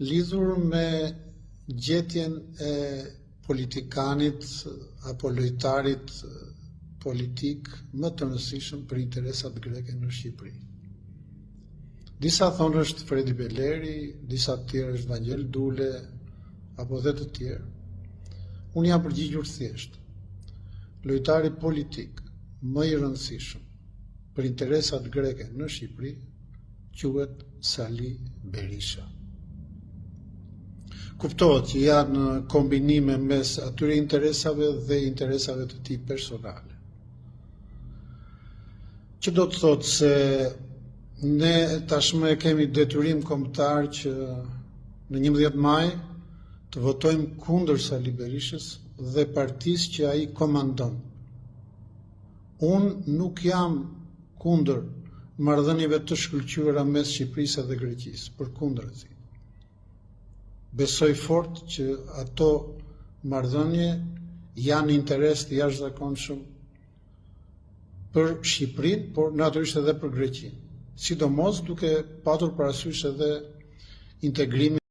lidhur me gjetjen e politikanit apo lojtarit politik më të rëndësishëm për interesat greke në Shqipëri. Disa thonë është Fredi Beleri, disa të tjerë është Vangel Dule, apo dhe të tjerë. Unë jam përgjigjur thjesht. Lojtari politik më i rëndësishëm për interesat greke në Shqipëri quhet Sali Berisha. Kuptohet që janë kombinime mes atyre interesave dhe interesave të tij personale. Që do të thotë se ne tashmë kemi detyrim kombëtar që në 11 maj të votojmë kundër Sali Berishës dhe partisë që ai komandon. Unë nuk jam kundër marrëdhënieve të shkëlqyera mes Shqipërisë dhe Greqisë, përkundërzi. Besoj fort që ato marrëdhënie janë interes të jashtëzakonshëm për Shqipërinë, por natyrisht edhe për Greqinë. Sidomos duke patur parasysh edhe integrimin